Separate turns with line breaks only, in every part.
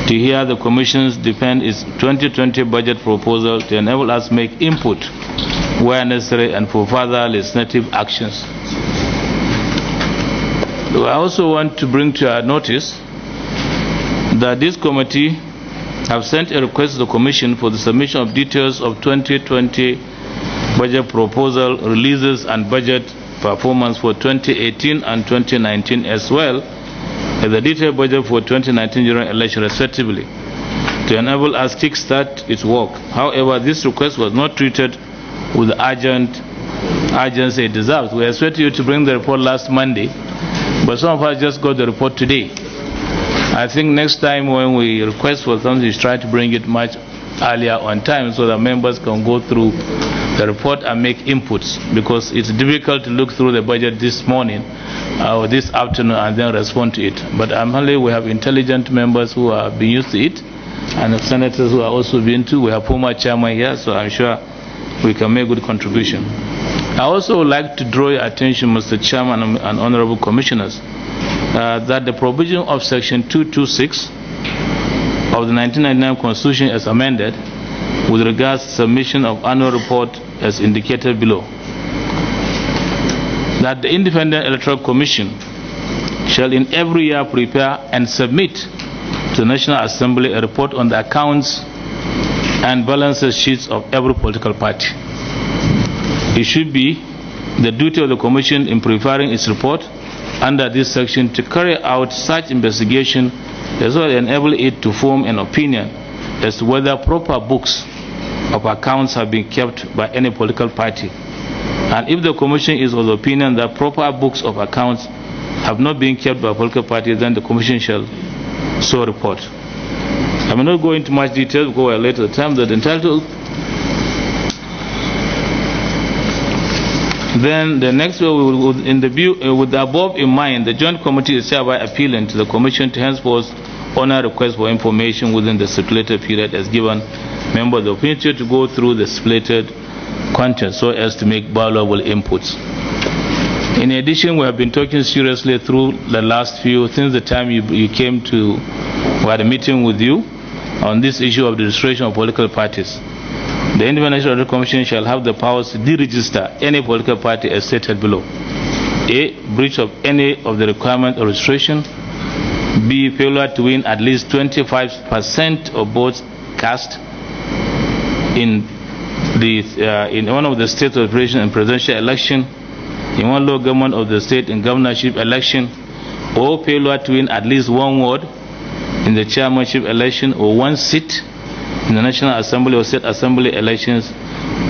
to hear the Commission's defend its 2020 budget proposal to enable us to make input where necessary and for further legislative actions. I also want to bring to our notice that this committee have sent a request to the Commission for the submission of details of 2020 budget proposal, releases and budget performance for 2018 and 2019, as well as the detailed budget for 2019 general election respectively, to enable us to kickstart its work. However, this request was not treated with the urgency it deserves. We expected you to bring the report last Monday, but some of us just got the report today. I think next time when we request for something, we try to bring it much earlier on time so that members can go through the report and make inputs, because it's difficult to look through the budget this morning or this afternoon and then respond to it. But apparently we have intelligent members who are being used to it, and the senators who are also being to. We have former chairman here, so I'm sure we can make good contribution. I also would like to draw your attention, Mr. Chairman and Honorable Commissioners, that the provision of Section 226 of the 1999 Constitution as amended with regards to submission of annual report as indicated below, that the Independent Electoral Commission shall in every year prepare and submit to the National Assembly a report on the accounts and balances sheets of every political party. It should be the duty of the Commission in preparing its report under this section to carry out such investigation as well as enable it to form an opinion as to whether proper books of accounts have been kept by any political party. And if the Commission is of the opinion that proper books of accounts have not been kept by political parties, then the Commission shall so report. I will not go into much detail because we are late at the time that entitled. Then the next way, with the above in mind, the Joint Committee is hereby appealing to the Commission to henceforth honor requests for information within the stipulated period as given members the opportunity to go through the stipulated content so as to make valuable inputs. In addition, we have been talking seriously through the last few, since the time you came to, we had a meeting with you on this issue of the registration of political parties. The Independent Electoral Commission shall have the powers to deregister any political party as stated below. A. Breach of any of the requirements of registration. B. Failure to win at least 25% of votes cast in one of the state operation and presidential election, in one local government of the state in governorship election, or failure to win at least one ward in the chairmanship election or one seat in the National Assembly or State Assembly elections,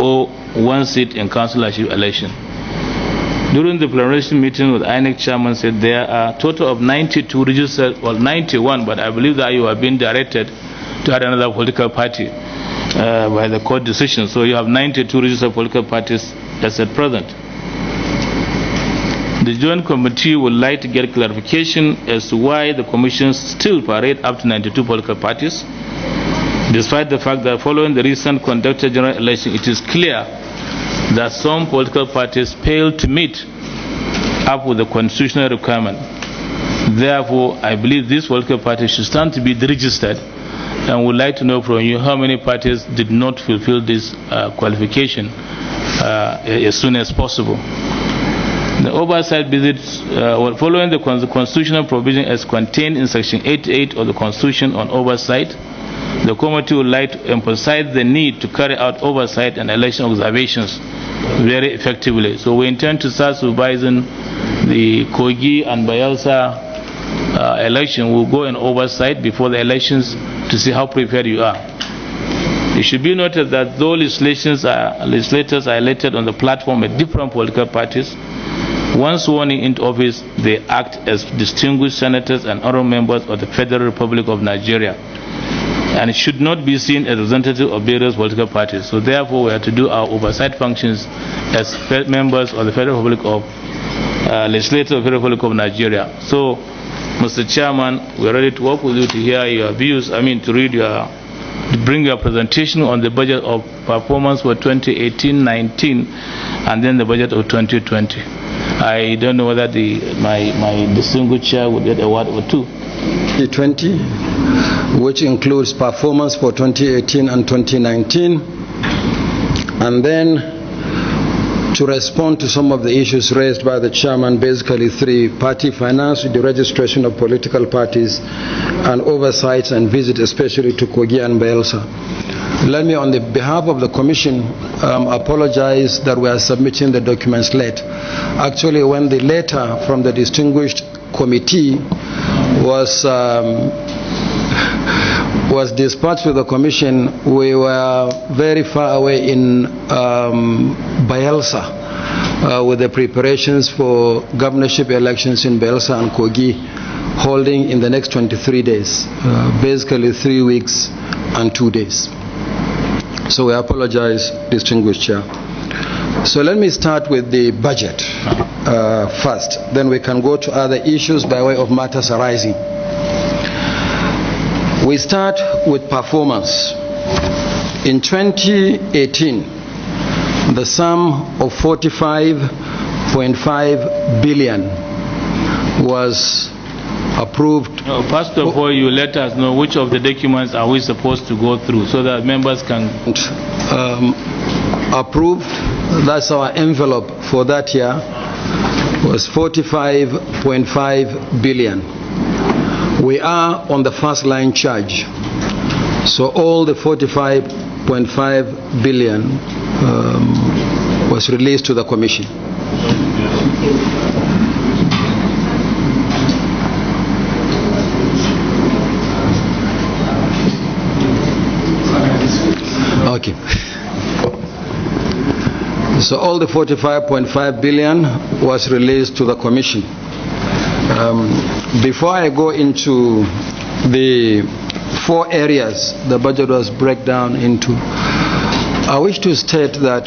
or one seat in councillorship election. During the plenary meeting with INEC chairman said there are a total of 92 registered, well 91, but I believe that you have been directed to add another political party by the court decision. So you have 92 registered political parties as at present. The Joint Committee would like to get clarification as to why the Commission still parade up to 92 political parties, despite the fact that following the recent conducted general election, it is clear that some political parties failed to meet up with the constitutional requirement. Therefore, I believe these political parties should stand to be deregistered, and would like to know from you how many parties did not fulfill this qualification as soon as possible. The oversight visits, following the constitutional provision as contained in Section 88 of the Constitution on oversight, the committee would like to emphasize the need to carry out oversight and election observations very effectively. So we intend to start supervising the Kogi and Bayelsa election. We'll go in oversight before the elections to see how prepared you are. It should be noted that though legislators are elected on the platform of different political parties, once sworn into office, they act as distinguished senators and other members of the Federal Republic of Nigeria, and it should not be seen as representative of various political parties. So therefore, we have to do our oversight functions as members of the Federal Republic of legislators of the Federal Republic of Nigeria. So, Mr. Chairman, we are ready to work with you to hear your views. To bring your presentation on the budget of performance for 2018-19 and then the budget of 2020. I don't know whether my distinguished chair would get a word or two. 2020.
which includes performance for 2018 and 2019, and then to respond to some of the issues raised by the chairman, basically 3: party finance, the registration of political parties, and oversight and visit especially to Kogi and Bielsa. Let me, on the behalf of the Commission, apologize that we are submitting the documents late. Actually, when the letter from the distinguished committee was dispatched to the Commission, we were very far away in Bielsa with the preparations for governorship elections in Bielsa and Kogi holding in the next 23 days, basically 3 weeks and 2 days. So we apologize, distinguished Chair. So let me start with the budget first, then we can go to other issues by way of matters arising. We start with performance. In 2018, the sum of 45.5 billion was approved.
First of all, you let us know which of the documents are we supposed to go through so that members can...
approved, that's our envelope for that year, was 45.5 billion. We are on the first line charge. So all the 45.5 billion was released to the Commission. Okay. So all the 45.5 billion was released to the Commission. Before I go into the 4 areas the budget was broken down into, I wish to state that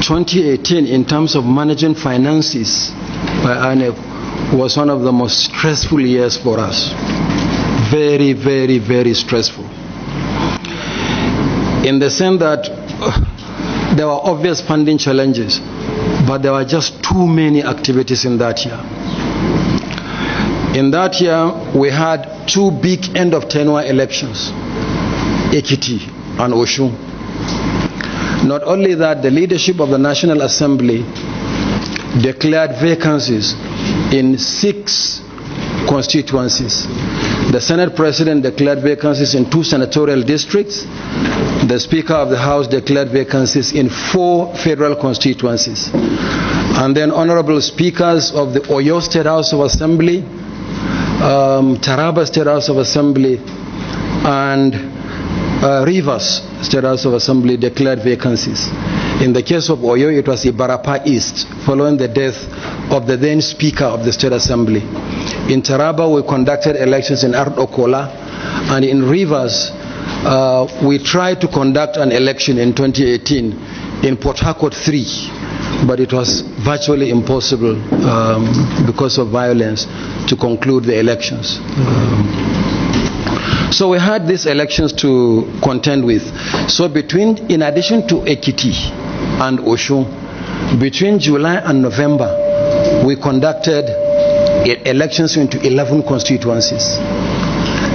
2018, in terms of managing finances by INEC, was one of the most stressful years for us. Very, very, very stressful. In the sense that there were obvious funding challenges, but there were just too many activities in that year. In that year, we had 2 big end of tenure elections, Ekiti and Oshun. Not only that, the leadership of the National Assembly declared vacancies in 6 constituencies. The Senate President declared vacancies in 2 senatorial districts. The Speaker of the House declared vacancies in 4 federal constituencies. And then honorable speakers of the Oyo State House of Assembly, Taraba State House of Assembly, and Rivers State House of Assembly declared vacancies. In the case of Oyo, it was Ibarapa East, following the death of the then Speaker of the State Assembly. In Taraba, we conducted elections in Ardokola, and in Rivers, we tried to conduct an election in 2018 in Port Harcourt 3, but it was virtually impossible because of violence to conclude the elections. So we had these elections to contend with. So in addition to Ekiti and Oshun, between July and November, we conducted elections into 11 constituencies.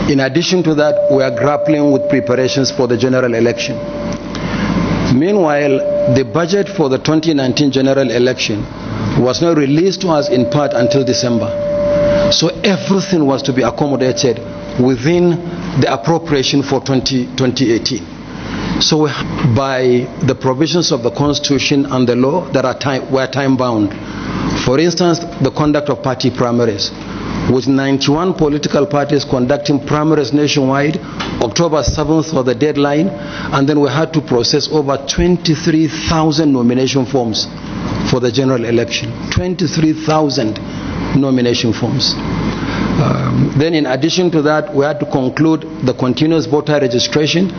In addition to that, we are grappling with preparations for the general election. Meanwhile, the budget for the 2019 general election was not released to us in part until December. So everything was to be accommodated within the appropriation for 2018. So by the provisions of the Constitution and the law that were time bound. For instance, the conduct of party primaries, with 91 political parties conducting primaries nationwide. October 7th was the deadline, and then we had to process over 23,000 nomination forms for the general election. 23,000 nomination forms. Then in addition to that, we had to conclude the continuous voter registration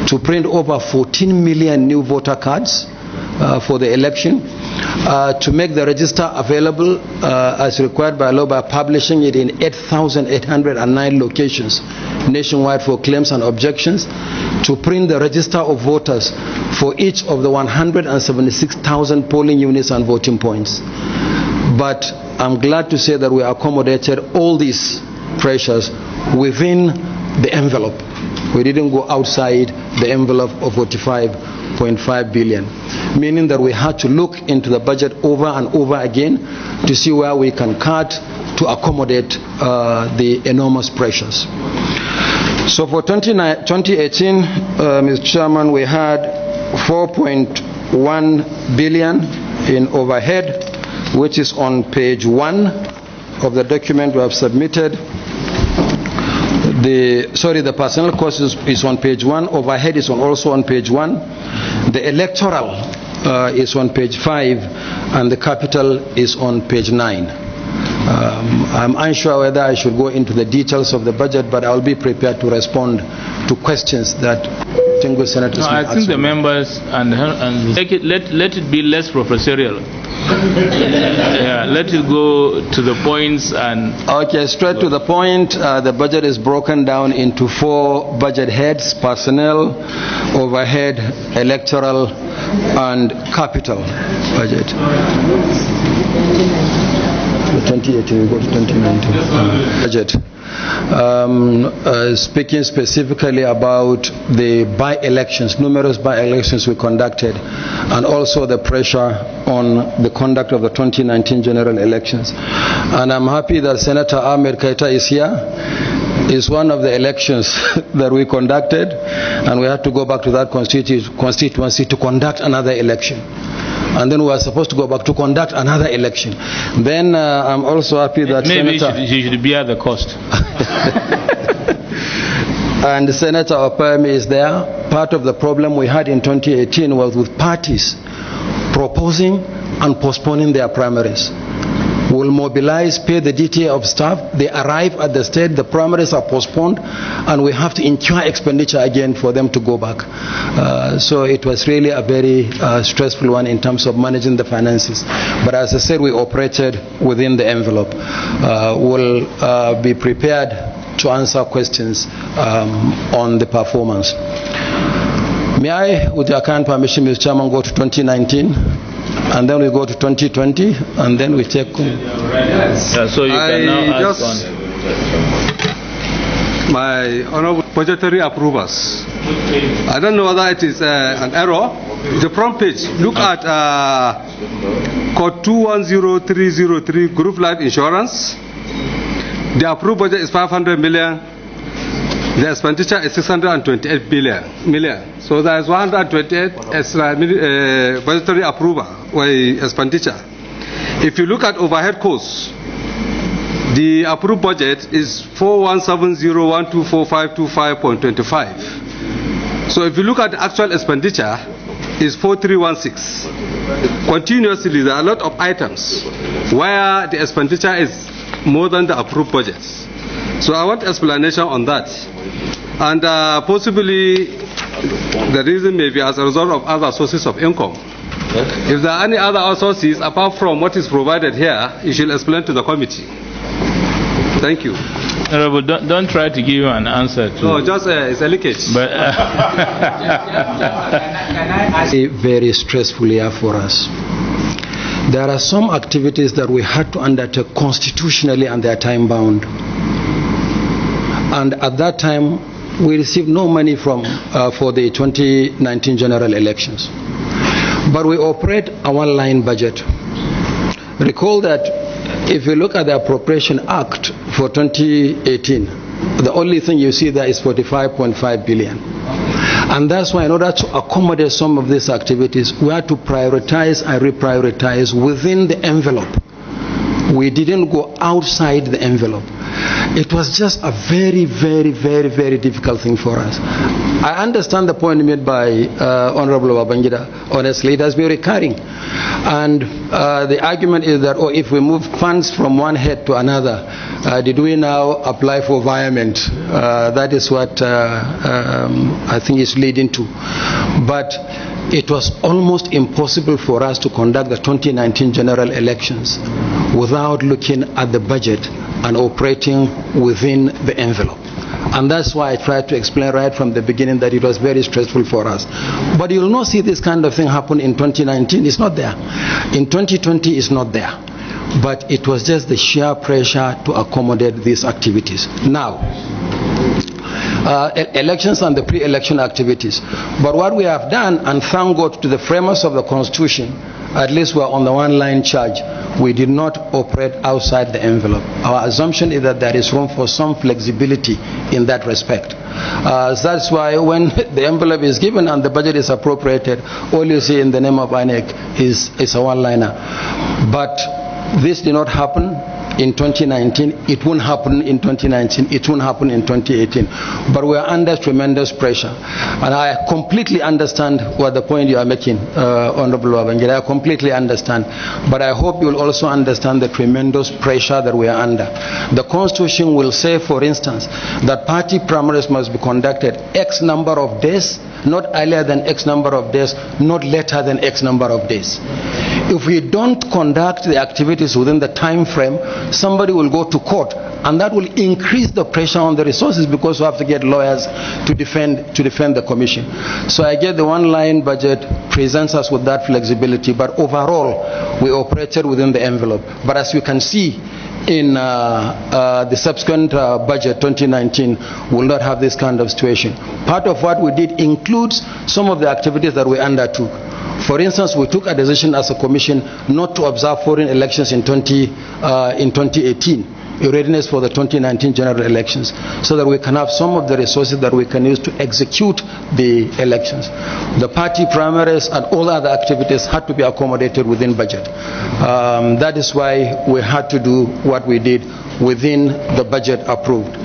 to print over 14 million new voter cards for the election, to make the register available as required by law by publishing it in 8,809 locations nationwide for claims and objections, to print the register of voters for each of the 176,000 polling units and voting points. But I'm glad to say that we accommodated all these pressures within the envelope. We didn't go outside the envelope of 45.5 billion, meaning that we had to look into the budget over and over again to see where we can cut to accommodate the enormous pressures. So for 2018, Mr. Chairman, we had 4.1 billion in overhead, which is on page 1 of the document we have submitted. The personnel cost is on page 1, overhead is also on page 1, the electoral is on page 5, and the capital is on page 9. I'm unsure whether I should go into the details of the budget, but I'll be prepared to respond to questions that distinguished senators may ask.
I think the members and let it be less professorial. Yeah, let it go to the points and.
Okay, straight to the point. The budget is broken down into 4 budget heads: personnel, overhead, electoral, and capital budget. 2018, we go to 2019 budget. Speaking specifically about the by-elections, numerous by-elections we conducted, and also the pressure on the conduct of the 2019 general elections. And I'm happy that Senator Ahmed Kaita is here. It's one of the elections that we conducted, and we had to go back to that constituency to conduct another election. And then we were supposed to go back to conduct another election. Then I'm also happy that
maybe she should bear the cost.
And Senator Opemi is there. Part of the problem we had in 2018 was with parties proposing and postponing their primaries. We'll mobilize, pay the DTA of staff, they arrive at the state, the primaries are postponed, and we have to incur expenditure again for them to go back. So it was really a very stressful one in terms of managing the finances. But as I said, we operated within the envelope. We'll be prepared to answer questions on the performance. May I, with your kind permission, Mr. Chairman, go to 2019? And then we go to 2020, and then we take.
So you can now ask on.
My honorable budgetary approvers. I don't know whether it is an error. The front page. Look at code 210303 group life insurance. The approved budget is 500 million. The expenditure is 628 million. So there is 128 budgetary approval or expenditure. If you look at overhead costs, the approved budget is 4170124525.25. So if you look at the actual expenditure, is 4316. Continuously, there are a lot of items where the expenditure is more than the approved budget. So I want explanation on that. And possibly the reason may be as a result of other sources of income. If there are any other sources apart from what is provided here, you should explain to the committee. Thank you.
Honorable, don't try to give an answer to.
No, just it's a leakage.
But
very stressful year for us. There are some activities that we had to undertake constitutionally, and they are time bound. And at that time, we received no money from for the 2019 general elections. But we operate a one-line budget. Recall that if you look at the Appropriation Act for 2018, the only thing you see there is 45.5 billion. And that's why in order to accommodate some of these activities, we had to prioritize and reprioritize within the envelope. We didn't go outside the envelope. It was just a very, very, very, very difficult thing for us. I understand the point made by Honorable Babangida. Honestly, it has been recurring. And the argument is that, if we move funds from one head to another, did we now apply for virement? That is what I think is leading to. But it was almost impossible for us to conduct the 2019 general elections without looking at the budget and operating within the envelope. And that's why I tried to explain right from the beginning that it was very stressful for us. But you'll not see this kind of thing happen in 2019. It's not there. In 2020, it's not there. But it was just the sheer pressure to accommodate these activities. Now, elections and the pre-election activities. But what we have done, and thank God to the framers of the Constitution, at least we're on the one-line charge. We did not operate outside the envelope. Our assumption is that there is room for some flexibility in that respect. That's why when the envelope is given and the budget is appropriated, all you see in the name of INEC is a one-liner. But this did not happen in 2019. It won't happen in 2019. It won't happen in 2018. But we are under tremendous pressure. And I completely understand what the point you are making, Honorable Babangida. I completely understand. But I hope you will also understand the tremendous pressure that we are under. The Constitution will say, for instance, that party primaries must be conducted X number of days, not earlier than X number of days, not later than X number of days. If we don't conduct the activities within the time frame, somebody will go to court, and that will increase the pressure on the resources because we have to get lawyers to defend the commission. So I get the one-line budget presents us with that flexibility, but overall we operated within the envelope. But as you can see, in the subsequent budget 2019 will not have this kind of situation. Part of what we did includes some of the activities that we undertook. For instance, we took a decision as a commission not to observe foreign elections in 2018, in readiness for the 2019 general elections, so that we can have some of the resources that we can use to execute the elections. The party primaries and all other activities had to be accommodated within budget. That is why we had to do what we did within the budget approved.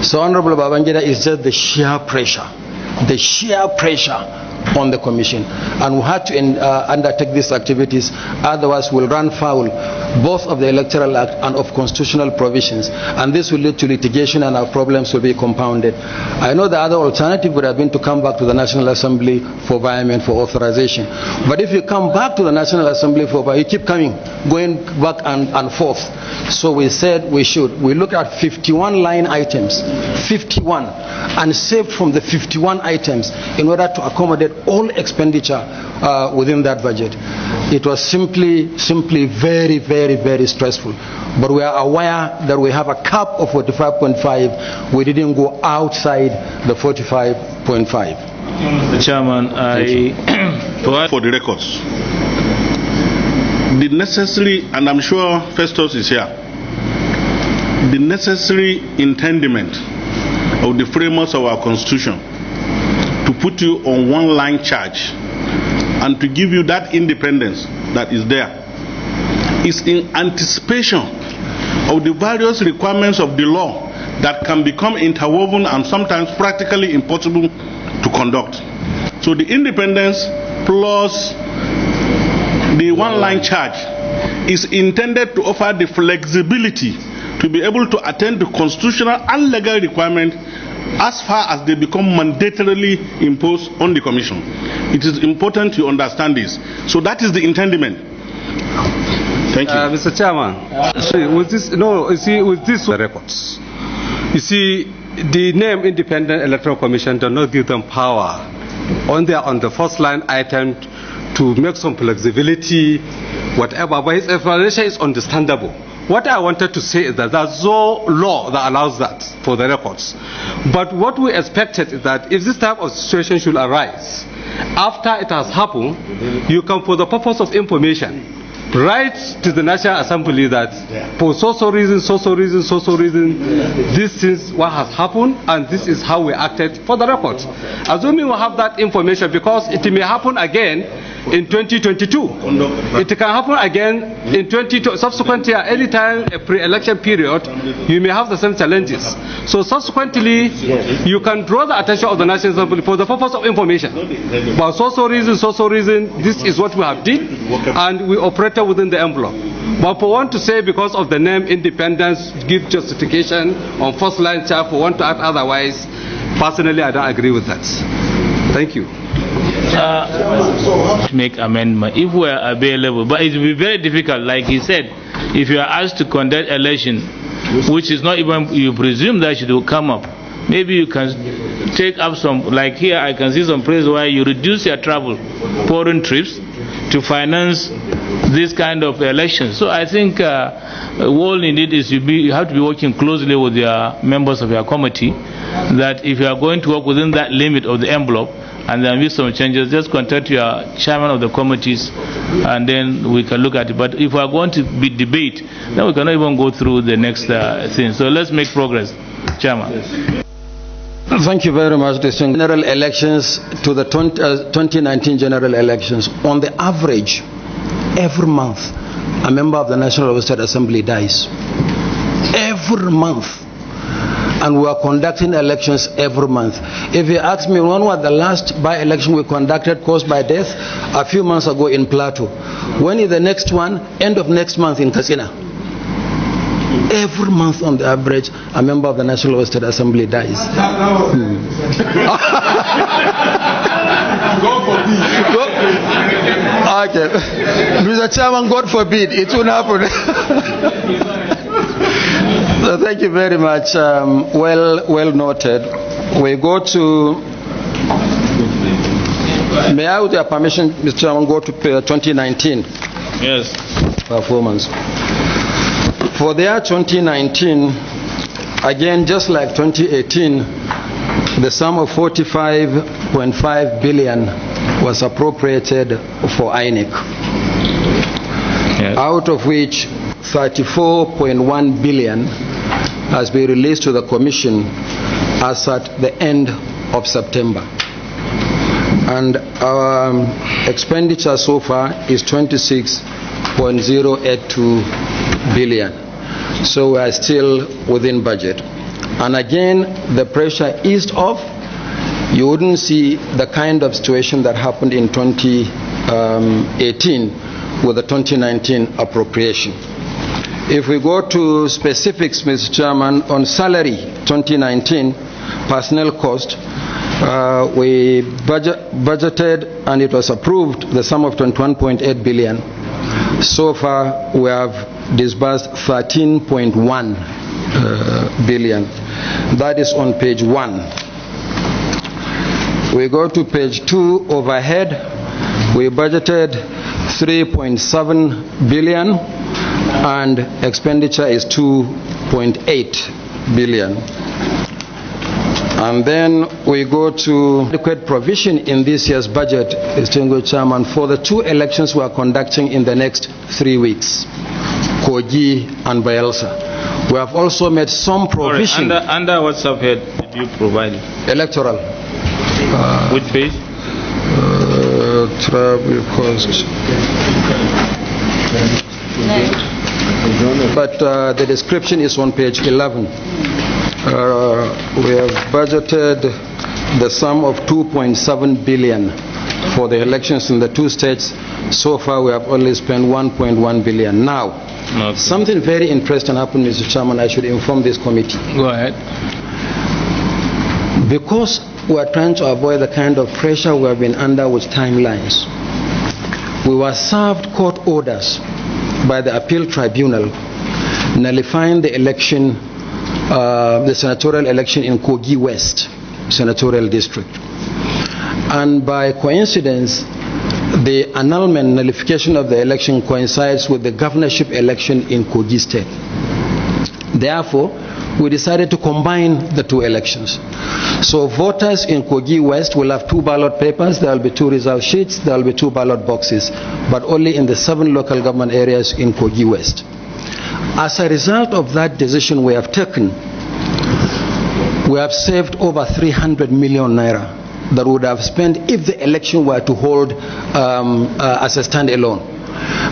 So, Honorable Babangida, is just the sheer pressure on the commission, and we had to undertake these activities, otherwise we'll run foul both of the Electoral Act and of constitutional provisions, and this will lead to litigation and our problems will be compounded. I know the other alternative would have been to come back to the National Assembly for virement, for authorization. But if you come back to the National Assembly for virement, you keep going back and forth. So we said we should. We looked at 51 line items, 51, and saved from the 51 items in order to accommodate all expenditure within that budget. It was simply very, very, very stressful. But we are aware that we have a cap of 45.5. We didn't go outside the 45.5.
Mr. Chairman,
for the records, the necessary, and I'm sure Festus is here, the necessary intendiment of the framers of our Constitution to put you on one-line charge and to give you that independence that is there is in anticipation of the various requirements of the law that can become interwoven and sometimes practically impossible to conduct. So the independence plus the one-line charge is intended to offer the flexibility to be able to attend to constitutional and legal requirements as far as they become mandatorily imposed on the Commission. It is important you understand this. So that is the intendiment. Thank you.
Mr. Chairman, with this, the records. You see, the name Independent Electoral Commission does not give them power on the first line item to make some flexibility, whatever, but his explanation is understandable. What I wanted to say is that there's no law that allows that for the records. But what we expected is that if this type of situation should arise, after it has happened, you can, for the purpose of information, write to the National Assembly that for so reason, this is what has happened and this is how we acted for the records. Assuming we have that information, because it may happen again in 2022. It can happen again in subsequent year, anytime a pre-election period, you may have the same challenges. So subsequently, you can draw the attention of the National Assembly for the purpose of information. But so reason, this is what we have did, and we operated within the envelope. But for one to say because of the name independence, give justification on first line charge, for one to act otherwise, personally I don't agree with that. Thank you.
Make amendment if we are available, but it will be very difficult. Like he said, if you are asked to conduct election, which is not even, you presume that should come up, maybe you can take up some, like here I can see some place where you reduce your travel, foreign trips, to finance this kind of elections. So I think all you need is you have to be working closely with your members of your committee, that if you are going to work within that limit of the envelope and there will be some changes, just contact your chairman of the committees and then we can look at it. But if we are going to be debate, then we cannot even go through the next thing. So let's make progress, Chairman. Yes.
Thank you very much. General elections to the 2019 general elections. On the average, every month, a member of the National State Assembly dies. Every month. And we are conducting elections every month. If you ask me, when was the last by-election we conducted caused by death? A few months ago in Plateau. When is the next one? End of next month in Katsina. Every month on the average, a member of the National State Assembly dies.
God forbid.
Okay. Mr. Chairman, God forbid, it won't happen. So thank you very much. Well noted. We go to, may I, with your permission, Mr. Chairman, go to 2019?
Yes.
Performance. For the year 2019, again, just like 2018, the sum of 45.5 billion was appropriated for INEC,
yes,
out of which 34.1 billion has been released to the Commission as at the end of September. And our expenditure so far is 26.082 billion. So we are still within budget. And again, the pressure eased off. You wouldn't see the kind of situation that happened in 2018 with the 2019 appropriation. If we go to specifics, Mr. Chairman, on salary 2019 personnel cost, we budgeted and it was approved the sum of 21.8 billion. So far we have disbursed 13.1 billion. That is on page 1. We go to page 2, overhead. We budgeted 3.7 billion and expenditure is 2.8 billion. And then we go to adequate provision in this year's budget, distinguished Chairman, for the 2 elections we are conducting in the next 3 weeks, Kogi and Bayelsa. We have also made some provision.
Under what subhead did you provide it?
Electoral.
Which page?
Travel cost. But the description is on page 11. We have budgeted the sum of 2.7 billion for the elections in the 2 states. So far we have only spent 1.1 billion. Now, something very interesting happened, Mr. Chairman. I should inform this committee.
Go ahead.
Because we are trying to avoid the kind of pressure we have been under with timelines, we were served court orders by the appeal tribunal nullifying the election, the senatorial election in Kogi West senatorial district. And by coincidence, the annulment, nullification of the election coincides with the governorship election in Kogi State. Therefore, we decided to combine the 2 elections. So voters in Kogi West will have 2 ballot papers, there will be 2 reserve sheets, there will be 2 ballot boxes, but only in the 7 local government areas in Kogi West. As a result of that decision we have taken, we have saved over 300 million naira that would have spent if the election were to hold as a standalone.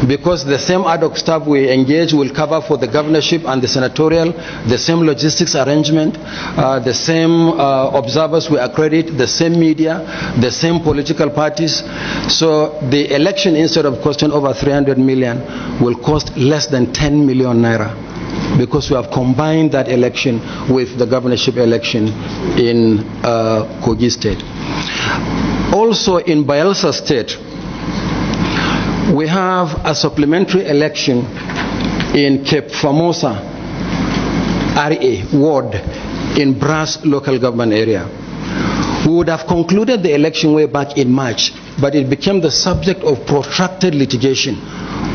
Because the same ad hoc staff we engage will cover for the governorship and the senatorial, the same logistics arrangement, the same observers we accredit, the same media, the same political parties. So the election, instead of costing over 300 million, will cost less than 10 million naira. Because we have combined that election with the governorship election in Kogi State. Also in Bayelsa State, we have a supplementary election in Cape Formosa RA ward in Brass local government area. We would have concluded the election way back in March, but it became the subject of protracted litigation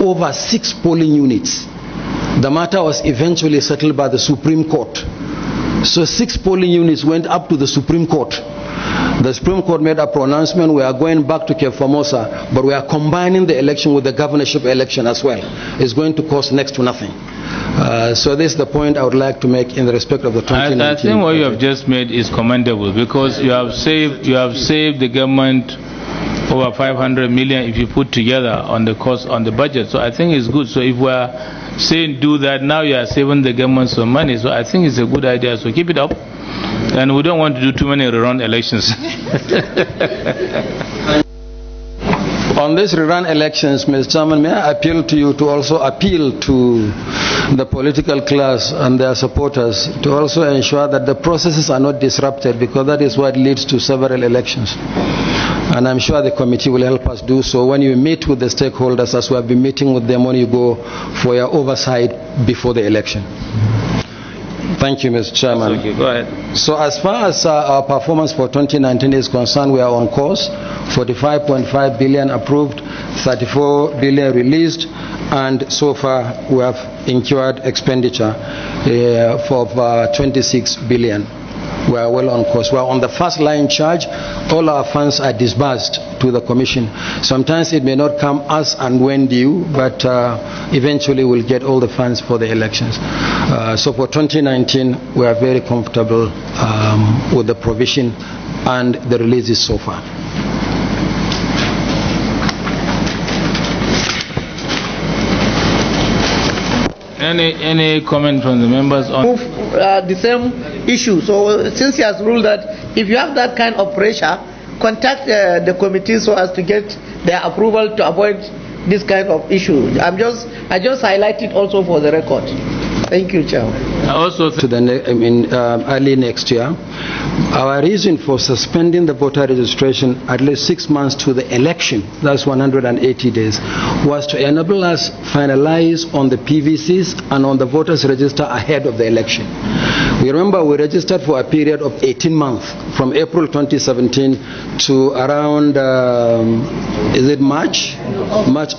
over 6 polling units. The matter was eventually settled by the Supreme Court. So 6 polling units went up to the Supreme Court. The Supreme Court made a pronouncement: we are going back to Cape Formosa, but we are combining the election with the governorship election as well. It's going to cost next to nothing. So this is the point I would like to make in the respect of the 2019.
I think what you have just made is commendable, because you have saved the government over 500 million if you put together on the cost on the budget. So I think it's good. So if we are saying do that, now you are saving the government some money. So I think it's a good idea. So keep it up. And we don't want to do too many rerun elections.
On these rerun elections, Mr. Chairman, may I appeal to you to also appeal to the political class and their supporters to also ensure that the processes are not disrupted, because that is what leads to several elections. And I'm sure the committee will help us do so when you meet with the stakeholders, as we have been meeting with them when you go for your oversight before the election. Thank you, Mr. Chairman.
Okay, go ahead.
So as far as our performance for 2019 is concerned, we are on course. 45.5 billion approved, 34 billion released, and so far we have incurred expenditure for 26 billion. We are well on course. We are on the first line charge. All our funds are disbursed to the Commission. Sometimes it may not come as and when due, but eventually we'll get all the funds for the elections. So for 2019, we are very comfortable with the provision and the releases so far.
Any comment from the members on
the same issue? So since he has ruled that if you have that kind of pressure, contact the committee so as to get their approval to avoid this kind of issue. I just highlight it also for the record. Thank you, Chair.
Also
to the early next year, our reason for suspending the voter registration at least 6 months to the election, that's 180 days, was to enable us finalize on the PVCs and on the voters register ahead of the election. We remember we registered for a period of 18 months from April 2017 to around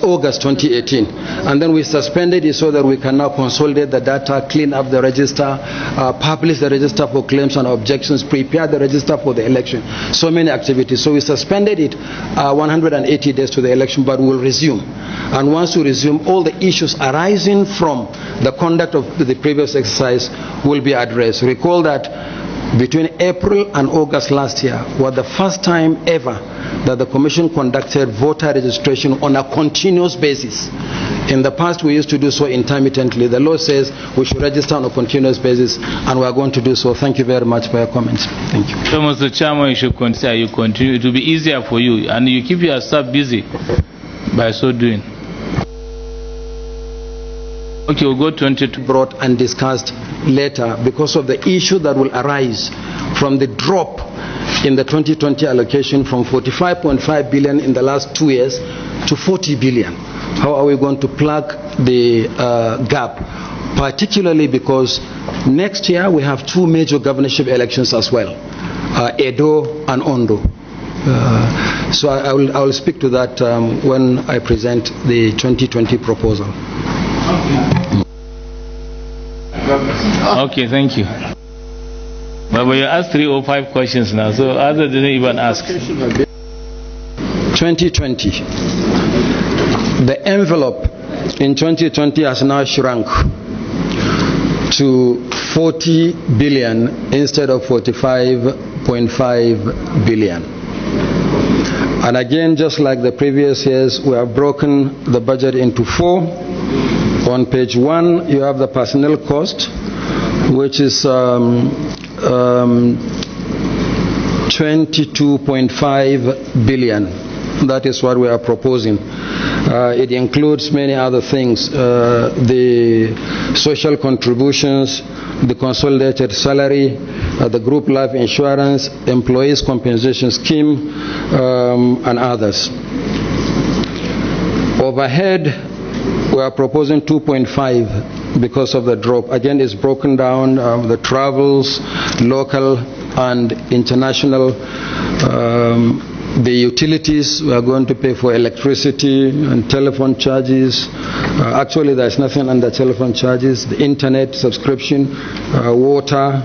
August 2018, and then we suspended it so that we can now consolidate the data, clean up the register, publish the register for claims and objections, prepare the register for the election. So many activities. So we suspended it 180 days to the election, but we'll resume. And once we resume, all the issues arising from the conduct of the previous exercise will be addressed. Recall that between April and August last year was the first time ever that the Commission conducted voter registration on a continuous basis. In the past, we used to do so intermittently. The law says we should register on a continuous basis, and we are going to do so. Thank you very much for your comments. Thank you.
So, Mr. Chairman, you should continue. It will be easier for you, and you keep your staff busy by so doing. Okay, we'll go 22.
Brought and discussed later because of the issue that will arise from the drop in the 2020 allocation from 45.5 billion in the last 2 years to 40 billion. How are we going to plug the gap? Particularly because next year we have 2 major governorship elections as well, Edo and Ondo. So I will speak to that when I present the 2020 proposal.
Okay, thank you. But you asked 3 or 5 questions now, so others didn't even ask.
2020. The envelope in 2020 has now shrunk to 40 billion instead of 45.5 billion. And again, just like the previous years, we have broken the budget into 4. On page 1, you have the personnel cost, which is 22.5 billion. That is what we are proposing. It includes many other things, the social contributions, the consolidated salary, the group life insurance, employees compensation scheme, and others. Overhead we are proposing 2.5 because of the drop. Again, it's broken down, the travels, local and international. The utilities, we are going to pay for electricity and telephone charges. Actually, there's nothing under telephone charges. The internet subscription, water,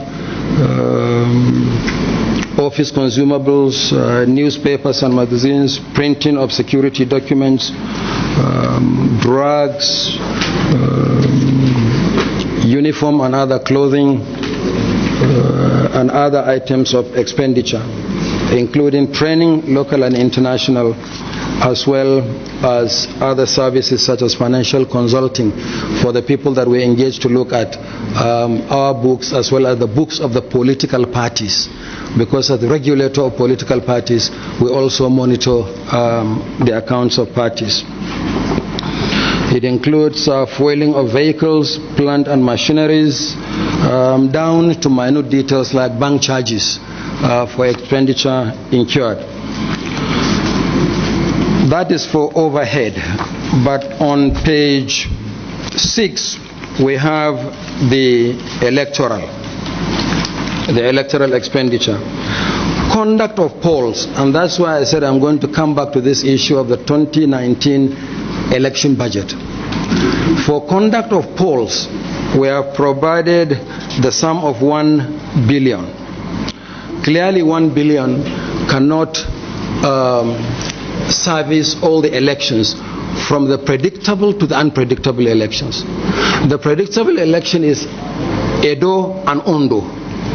office consumables, newspapers and magazines, printing of security documents, drugs, uniform and other clothing, and other items of expenditure, including training, local and international, as well as other services such as financial consulting for the people that we engage to look at our books as well as the books of the political parties. Because as the regulator of political parties, we also monitor the accounts of parties. It includes fueling of vehicles, plant and machineries, down to minute details like bank charges for expenditure incurred. That is for overhead. But on page 6, we have the electoral expenditure. Conduct of polls, and that's why I said I'm going to come back to this issue of the 2019 election budget. For conduct of polls, we have provided the sum of 1 billion. Clearly 1 billion cannot service all the elections, from the predictable to the unpredictable elections. The predictable election is Edo and Ondo.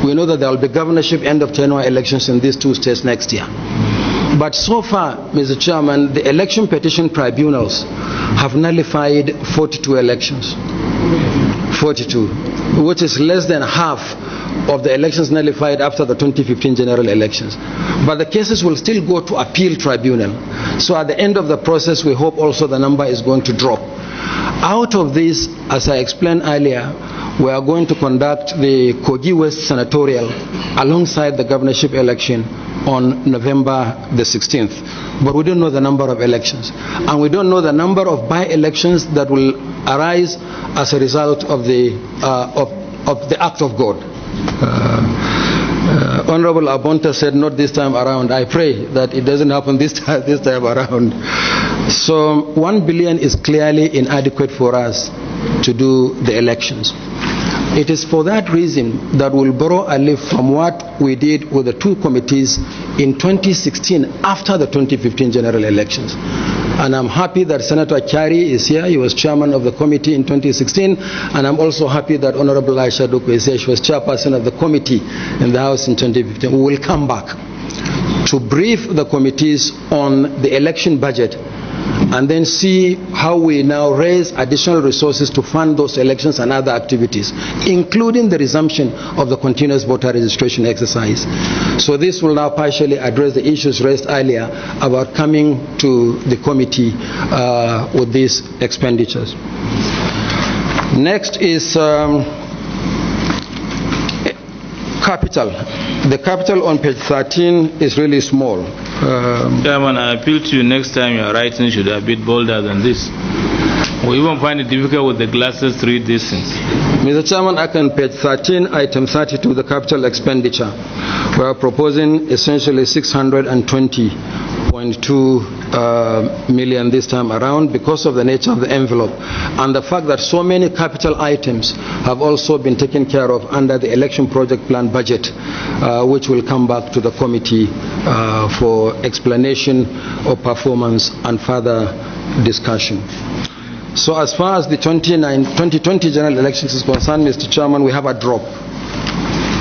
We know that there will be governorship end of tenure elections in these two states next year. But so far, Mr. Chairman, the election petition tribunals have nullified 42 elections. 42, which is less than half of the elections nullified after the 2015 general elections. But the cases will still go to appeal tribunal. So at the end of the process, we hope also the number is going to drop. Out of this, as I explained earlier, we are going to conduct the Kogi West Senatorial alongside the governorship election on November the 16th. But we don't know the number of elections. And we don't know the number of by-elections that will arise as a result of the act of God. Honorable Abonta said, not this time around. I pray that it doesn't happen this time around. So 1 billion is clearly inadequate for us to do the elections. It is for that reason that we'll borrow a leaf from what we did with the two committees in 2016 after the 2015 general elections. And I'm happy that Senator Kyari is here. He was chairman of the committee in 2016. And I'm also happy that Honorable Aisha Duku is here. She was chairperson of the committee in the House in 2015. We will come back to brief the committees on the election budget and then see how we now raise additional resources to fund those elections and other activities, including the resumption of the continuous voter registration exercise. So this will now partially address the issues raised earlier about coming to the committee with these expenditures. Next is capital. The capital on page 13 is really small.
Chairman, I appeal to you, next time your writing should be a bit bolder than this. We even find it difficult with the glasses to read these things.
Mr. Chairman, on page 13, item 32, the capital expenditure, we are proposing essentially 620.2 million this time around because of the nature of the envelope and the fact that so many capital items have also been taken care of under the election project plan budget, which will come back to the committee for explanation of performance and further discussion. So as far as the 2020 general elections is concerned, Mr. Chairman, we have a drop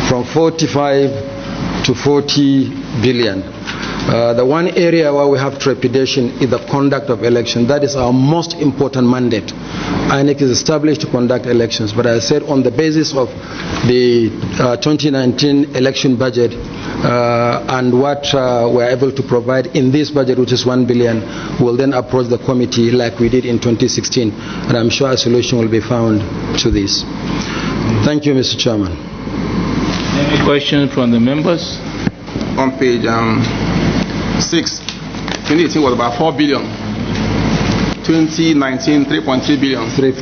from 45 to 40 billion. The one area where we have trepidation is the conduct of elections. That is our most important mandate. INEC is established to conduct elections, but I said on the basis of the 2019 election budget and what we're able to provide in this budget, which is 1 billion, we'll then approach the committee like we did in 2016, and I'm sure a solution will be found to this. Thank you, Mr. Chairman.
Any questions from the members?
On page 6, 2018 was about 4 billion. 2019, 3.3 billion.
3.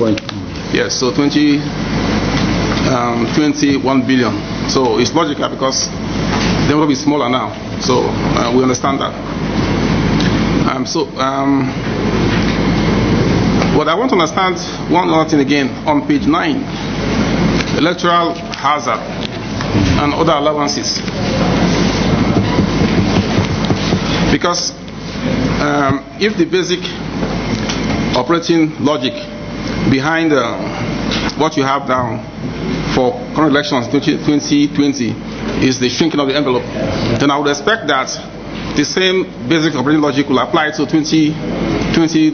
Yes, so 2020, 1 billion. So it's logical because the envelope is smaller now. So we understand that. But I want to understand one other thing again. On page 9, electoral hazard and other allowances. Because if the basic operating logic behind what you have down for current elections 2020 is the shrinking of the envelope, then I would expect that the same basic operating logic will apply to 2020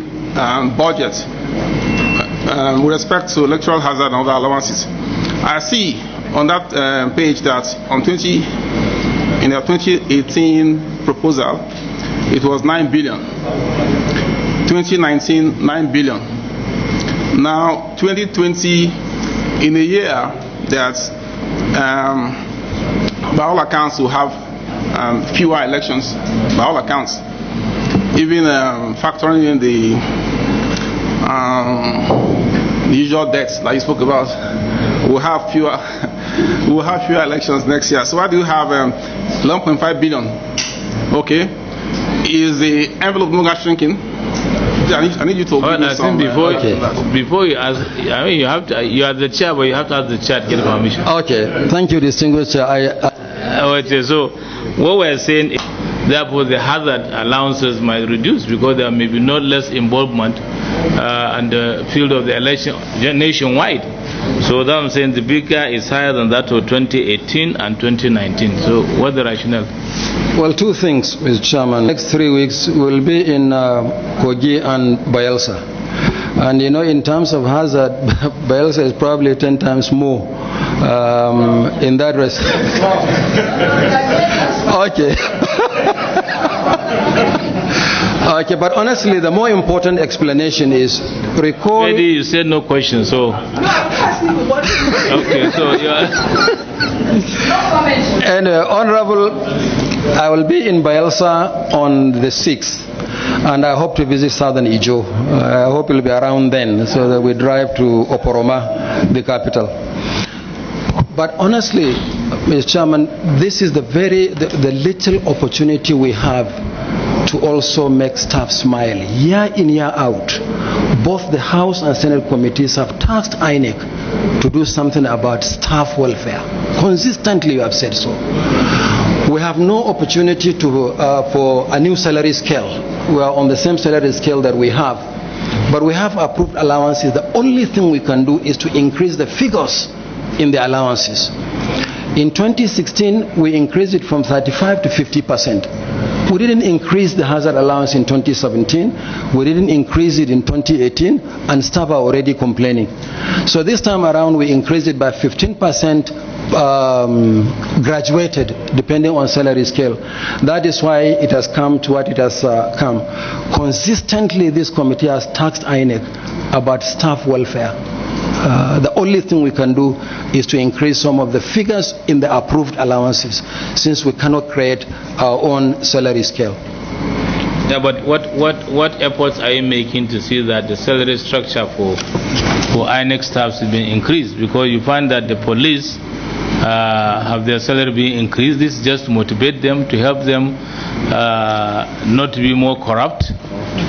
budget with respect to electoral hazard and other allowances. I see on that page that in the 2018 proposal it was 9 billion. 2019, 9 billion. Now, 2020, in a year that, by all accounts, will have fewer elections, by all accounts, even factoring in the usual debts that you spoke about, we'll have fewer elections next year. So why do you have 11.5 billion? Okay. Is the envelope no longer shrinking? I need you to.
I think before you ask, I mean, you are the chair, but you have to ask the chair to get permission.
Okay, thank you, distinguished chair.
Okay, so what we're saying is, therefore, the hazard allowances might reduce because there may be no less involvement in the field of the election nationwide. So that I'm saying the bigger is higher than that of 2018 and 2019. So what's the rationale?
Well, two things, Mr. Chairman. Next 3 weeks we'll be in Kogi and Bayelsa. And in terms of hazard, Bayelsa is probably 10 times more in that respect. Okay. Okay, but honestly, the more important explanation is recall.
Maybe you said no question, so. Okay, so you are.
And Honorable, I will be in Bayelsa on the 6th, and I hope to visit Southern Ijo. I hope it will be around then, so that we drive to Oporoma, the capital. But honestly, Mr. Chairman, this is the little opportunity we have to also make staff smile. Year in, year out, both the House and Senate committees have tasked INEC to do something about staff welfare. Consistently, you have said so. We have no opportunity for a new salary scale. We are on the same salary scale that we have, but we have approved allowances. The only thing we can do is to increase the figures in the allowances. In 2016, we increased it from 35 to 50%. We didn't increase the hazard allowance in 2017. We didn't increase it in 2018, and staff are already complaining. So this time around, we increased it by 15%, graduated, depending on salary scale. That is why it has come to what it has come. Consistently, this committee has tasked INEC about staff welfare. The only thing we can do is to increase some of the figures in the approved allowances, since we cannot create our own salary scale.
Yeah, but what efforts are you making to see that the salary structure for INEC staffs is being increased? Because you find that the police have their salary being increased. This is just to motivate them, to help them not to be more corrupt.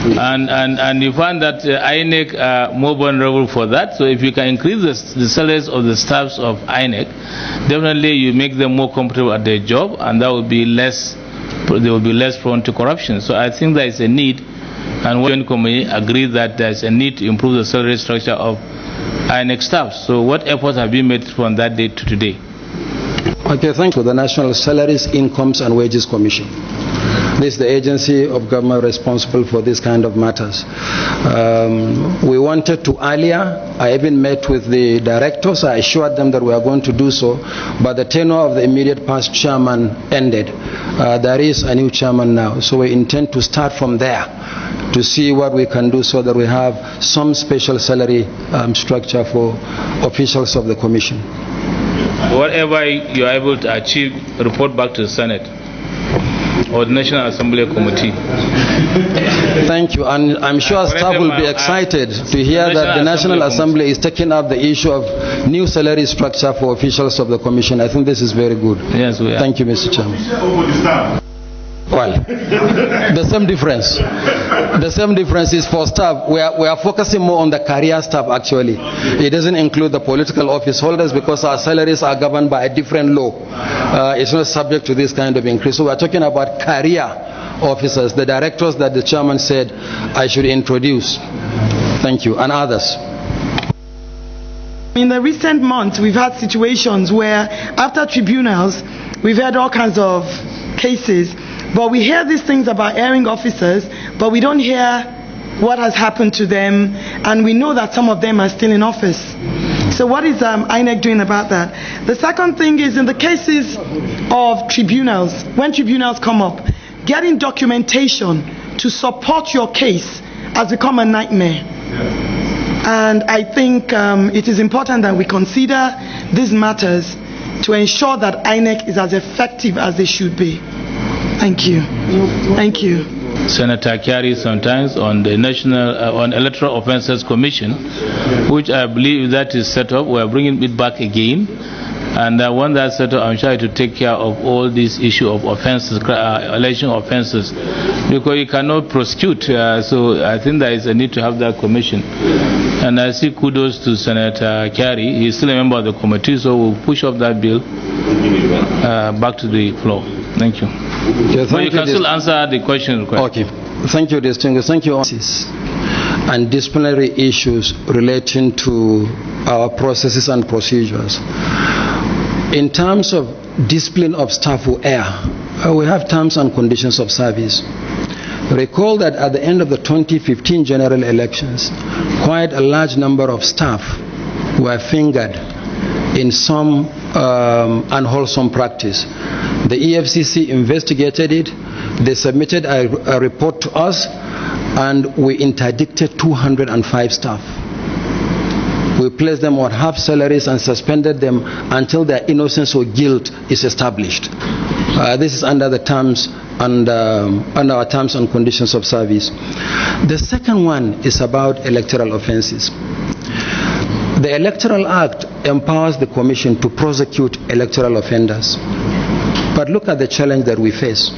And you find that INEC are more vulnerable for that. So if you can increase the salaries of the staffs of INEC, definitely you make them more comfortable at their job, and that will be less. They will be less prone to corruption. So I think there is a need, and we committee agree that there is a need to improve the salary structure of INEC staff. So what efforts have been made from that day to today?
Okay, thank you. The National Salaries, Incomes and Wages Commission. This is the agency of government responsible for this kind of matters. We wanted to earlier. I even met with the directors. I assured them that we are going to do so, but the tenure of the immediate past chairman ended. There is a new chairman now, so we intend to start from there to see what we can do so that we have some special salary structure for officials of the commission.
Whatever you are able to achieve, report back to the Senate or the National Assembly Committee.
Thank you, and I'm sure staff will be excited to hear that the National Assembly is taking up the issue of new salary structure for officials of the Commission. I think this is very good.
Yes, we are.
Thank you, Mr. Chairman. Well, the same difference. The same difference is for staff. We are focusing more on the career staff, actually. It doesn't include the political office holders because our salaries are governed by a different law. It's not subject to this kind of increase. So we're talking about career officers, the directors that the chairman said I should introduce. Thank you. And others.
In the recent months, we've had situations where after tribunals, we've had all kinds of cases. But we hear these things about airing officers, but we don't hear what has happened to them, and we know that some of them are still in office. So what is INEC doing about that? The second thing is in the cases of tribunals, when tribunals come up, getting documentation to support your case has become a nightmare. And I think it is important that we consider these matters to ensure that INEC is as effective as they should be. Thank you. Thank you.
Senator Kyari sometimes on the on Electoral Offences Commission, which I believe that is set up. We are bringing it back again, and when that's set up, I'm sure to take care of all this issue of offences, election offences, because you cannot prosecute. So I think there is a need to have that commission. And I see kudos to Senator Kyari. He's still a member of the committee, so we'll push up that bill back to the floor. Thank you.
Yeah,
but you can still answer the question.
Okay. Thank you, distinguished. Thank you. And disciplinary issues relating to our processes and procedures. In terms of discipline of staff who err, we have terms and conditions of service. Recall that at the end of the 2015 general elections, quite a large number of staff were fingered in some unwholesome practice. The EFCC investigated it, they submitted a report to us, and we interdicted 205 staff. We placed them on half salaries and suspended them until their innocence or guilt is established. This is under the terms and under our terms and conditions of service. The second one is about electoral offences. The Electoral Act empowers the Commission to prosecute electoral offenders. But look at the challenge that we face.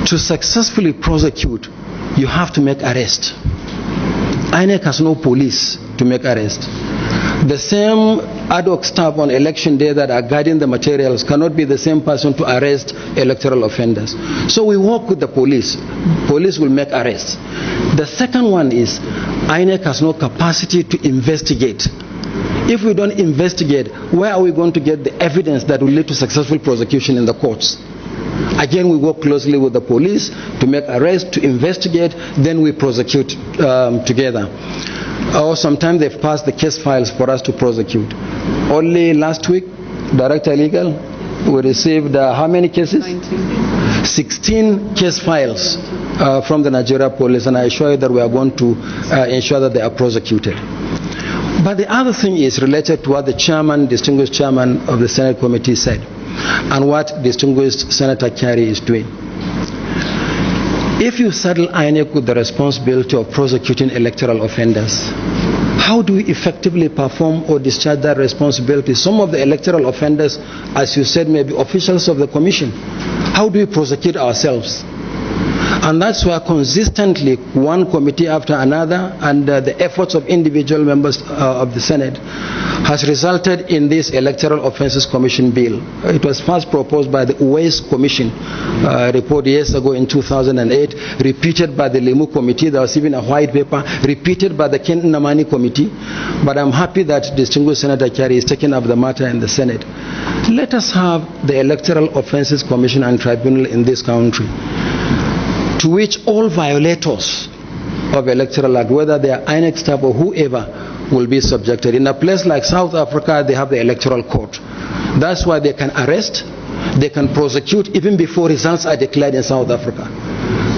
To successfully prosecute, you have to make arrest. INEC has no police to make arrest. The same ad hoc staff on election day that are guarding the materials cannot be the same person to arrest electoral offenders. So we work with the police. Police will make arrests. The second one is INEC has no capacity to investigate. If we don't investigate, where are we going to get the evidence that will lead to successful prosecution in the courts? Again, we work closely with the police to make arrests, to investigate, then we prosecute together. Or sometimes they've passed the case files for us to prosecute. Only last week, Director Legal, we received how many cases? 19. 16 case files from the Nigeria police, and I assure you that we are going to ensure that they are prosecuted. But the other thing is related to what the chairman, distinguished chairman of the Senate committee said, and what distinguished Senator Kyari is doing. If you saddle INEC with the responsibility of prosecuting electoral offenders, how do we effectively perform or discharge that responsibility? Some of the electoral offenders, as you said, may be officials of the Commission. How do we prosecute ourselves? And that's why consistently one committee after another and the efforts of individual members of the Senate has resulted in this Electoral Offences Commission bill. It was first proposed by the Uwais Commission report years ago in 2008, repeated by the Lemu Committee. There was even a white paper, repeated by the Ken Namani Committee. But I'm happy that distinguished Senator Kyari is taking up the matter in the Senate. Let us have the Electoral Offences Commission and Tribunal in this country, to which all violators of Electoral Act, whether they are INEC staff or whoever, will be subjected. In a place like South Africa, they have the Electoral Court. That's why they can arrest, they can prosecute even before results are declared in South Africa.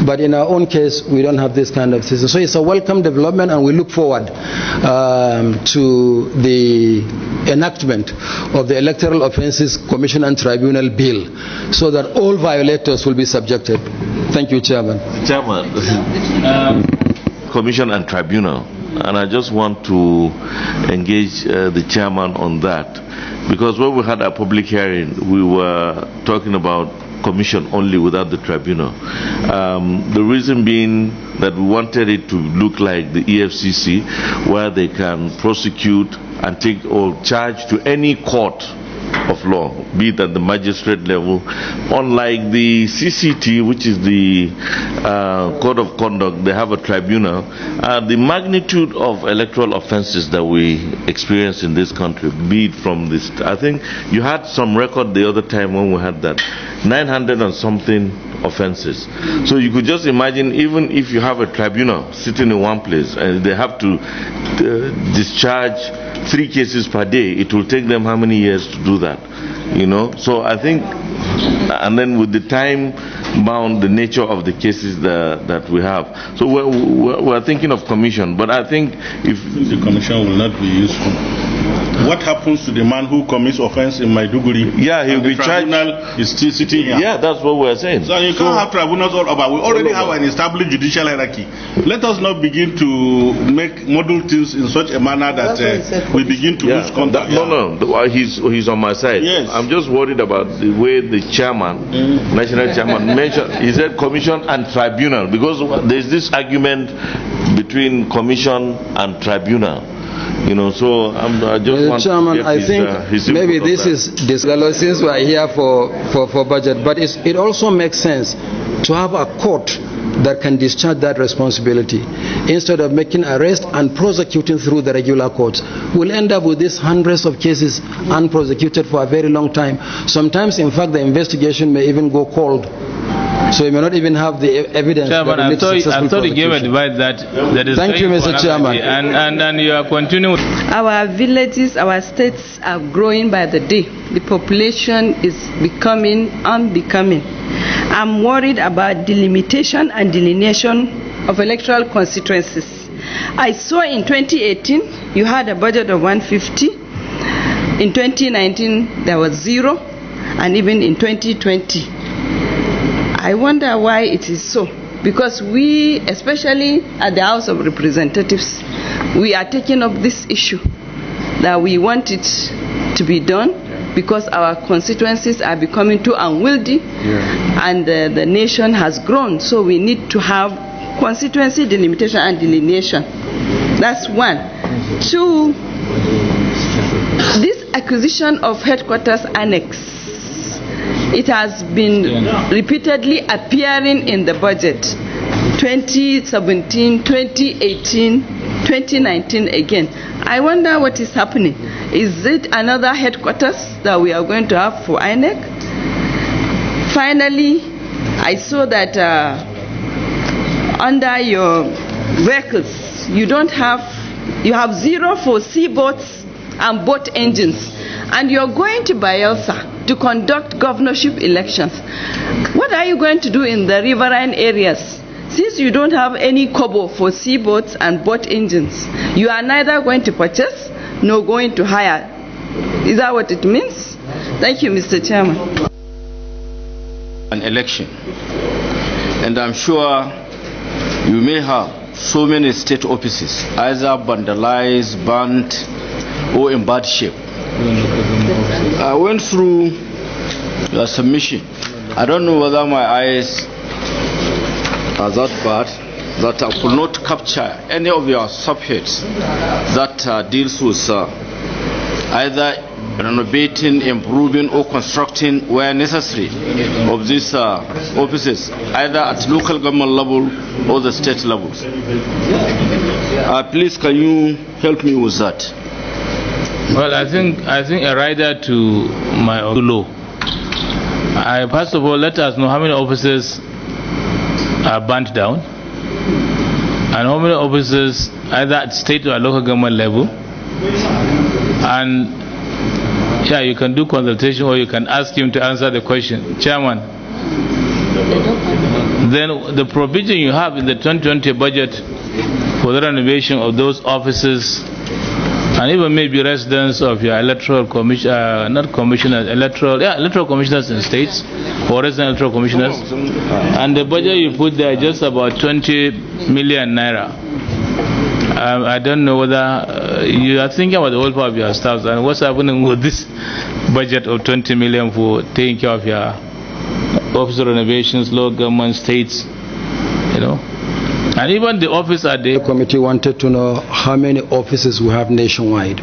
But in our own case, we don't have this kind of system. So it's a welcome development, and we look forward to the enactment of the Electoral Offences Commission and Tribunal Bill, so that all violators will be subjected. Thank you, Chairman.
Chairman, Commission and Tribunal, and I just want to engage the Chairman on that, because when we had our public hearing, we were talking about Commission only without the Tribunal. The reason being that we wanted it to look like the EFCC, where they can prosecute and take or charge to any court of law, be it at the magistrate level. Unlike the CCT, which is the code of conduct, they have a tribunal. The magnitude of electoral offenses that we experience in this country, be it from this, I think you had some record the other time when we had that, 900 and something offenses. So you could just imagine, even if you have a tribunal sitting in one place and they have to discharge 3 cases per day, it will take them how many years to do that? You know, so I think, and then with the time bound, the nature of the cases that we have. So we're thinking of commission, but I think if
the commission will not be useful. What happens to the man who commits offense in Maiduguri?
Yeah, he'll be charged.
Tribunal is still sitting here.
Yeah, that's what we're saying.
So you can't have tribunals all over. We already have an established judicial hierarchy. Let us not begin to make model things in such a manner that we begin to lose contact.
No, he's on my side.
Yes.
I'm just worried about the way the chairman, national chairman, mentioned. He said commission and tribunal, because there's this argument between commission and tribunal. You know, so I just want
Chairman,
to
I think maybe this is since we are here for budget, but it also makes sense to have a court that can discharge that responsibility instead of making arrest and prosecuting through the regular courts. We'll end up with these hundreds of cases unprosecuted for a very long time. Sometimes, in fact, the investigation may even go cold. So you may not even have the evidence.
Chairman, I thought you gave advice that is.
Thank you, Mr. Chairman.
And you are continuing.
Our villages, our states are growing by the day. The population is becoming unbecoming. I'm worried about delimitation and delineation of electoral constituencies. I saw in 2018 you had a budget of 150. In 2019 there was 0, and even in 2020. I wonder why it is so, because we, especially at the House of Representatives, we are taking up this issue that we want it to be done because our constituencies are becoming too unwieldy, and the nation has grown, so we need to have constituency delimitation and delineation. That's one. 2, this acquisition of headquarters annex, it has been repeatedly appearing in the budget. 2017, 2018, 2019 again. I wonder what is happening. Is it another headquarters that we are going to have for INEC? Finally, I saw that under your vehicles, you have 0 for sea boats and boat engines, and you're going to Bayelsa to conduct governorship elections. What are you going to do in the riverine areas? Since you don't have any kobo for sea boats and boat engines, you are neither going to purchase nor going to hire. Is that what it means? Thank you, Mr. Chairman.
An election, and I'm sure you may have so many state offices, either vandalized, burnt, or in bad shape. I went through your submission. I don't know whether my eyes are that bad that I could not capture any of your subheads that deals with either renovating, improving, or constructing where necessary of these offices, either at local government level or the state levels. Please, can you help me with that?
Well, I think a rider to my law. First of all, let us know how many offices are burnt down, and how many offices either at state or local government level. And yeah, you can do consultation, or you can ask him to answer the question. Chairman, then the provision you have in the 2020 budget for the renovation of those offices and even maybe residents of your electoral commission, not commissioners, electoral commissioners in states, or resident electoral commissioners. And the budget you put there is just about 20 million naira. I don't know whether you are thinking about the whole part of your staff and what's happening with this budget of 20 million for taking care of your office renovations, local government, states, you know. And even the office at the
committee wanted to know how many offices we have nationwide.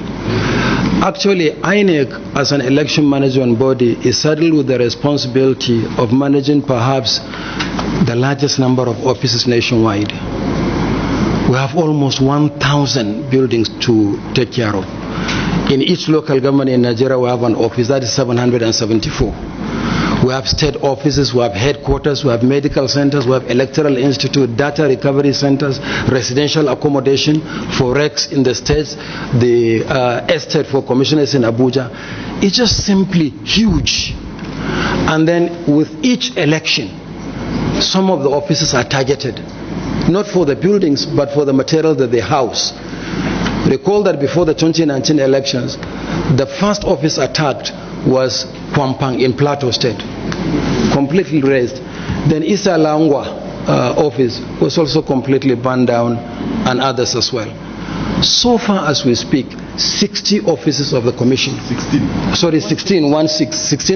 Actually, INEC, as an election management body, is saddled with the responsibility of managing perhaps the largest number of offices nationwide. We have almost 1,000 buildings to take care of. In each local government in Nigeria, we have an office. That is 774. We have state offices, we have headquarters, we have medical centers, we have electoral institute, data recovery centers, residential accommodation for recs in the states, the estate for commissioners in Abuja. It's just simply huge. And then with each election, some of the offices are targeted, not for the buildings, but for the material that they house. Recall that before the 2019 elections, the first office attacked was Kwampang in Plateau State, completely razed. Then Isa Langwa office was also completely burned down, and others as well. So far as we speak, 60 offices of the commission, 16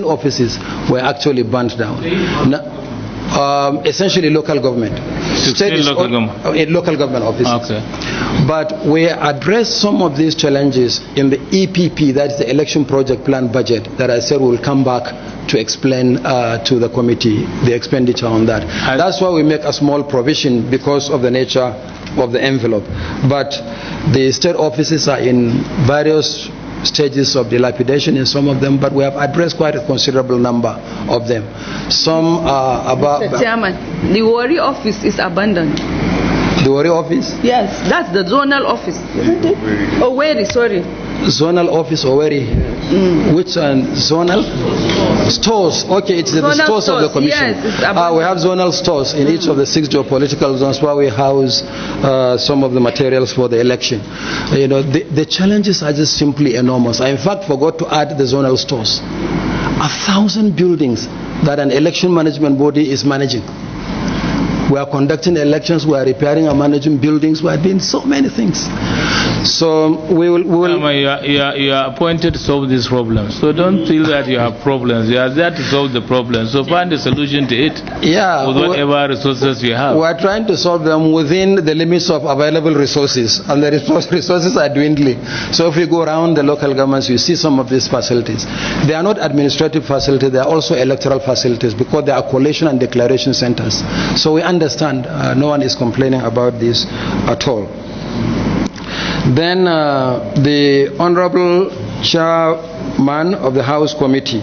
offices were actually burnt down. Essentially local government. Local government offices.
Okay.
But we address some of these challenges in the EPP, that is the Election Project Plan budget, that I said we'll come back to explain to the committee the expenditure on that. That's why we make a small provision because of the nature of the envelope. But the state offices are in various stages of dilapidation in some of them, but we have addressed quite a considerable number of them. Some are about...
Mr. Chairman, the Wari office is abandoned.
The Wari office?
Yes, that's the zonal office, isn't it? Oh, Wari, sorry.
Zonal office, Wari? Which one? Zonal? Stores. Okay, it's the stores of the commission.
Yes, it's
we have zonal stores in each of the 6 geopolitical zones where we house some of the materials for the election. You know, the challenges are just simply enormous. I in fact forgot to add the zonal stores. 1,000 buildings that an election management body is managing. We are conducting elections, we are repairing and managing buildings, we are doing so many things. So we will...
You are appointed to solve these problems. So don't feel that you have problems. You are there to solve the problems. So find a solution to it.
Yeah.
With whatever resources you have.
We are trying to solve them within the limits of available resources. And the resources are dwindling. So if you go around the local governments, you see some of these facilities. They are not administrative facilities. They are also electoral facilities because they are collation and declaration centers. So we understand. No one is complaining about this at all. Then the Honorable Chairman of the House Committee,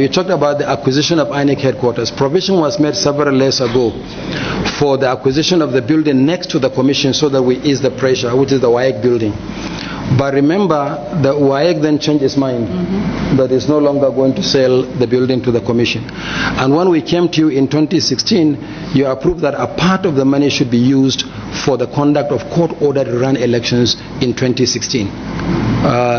you talked about the acquisition of INEC headquarters. Provision was made several years ago for the acquisition of the building next to the commission so that we ease the pressure, which is the WAEC building. But remember, the WAEC then changed its mind that it's no longer going to sell the building to the commission. And when we came to you in 2016, you approved that a part of the money should be used for the conduct of court-ordered run elections in 2016.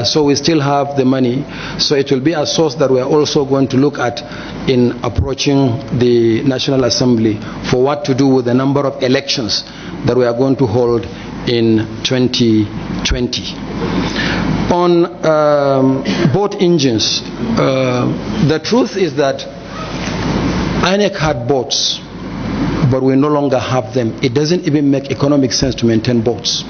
So we still have the money. So it will be a source that we are also going to look at in approaching the National Assembly for what to do with the number of elections that we are going to hold in 2020. On both engines, the truth is that INEC had boats, but we no longer have them. It doesn't even make economic sense to maintain boats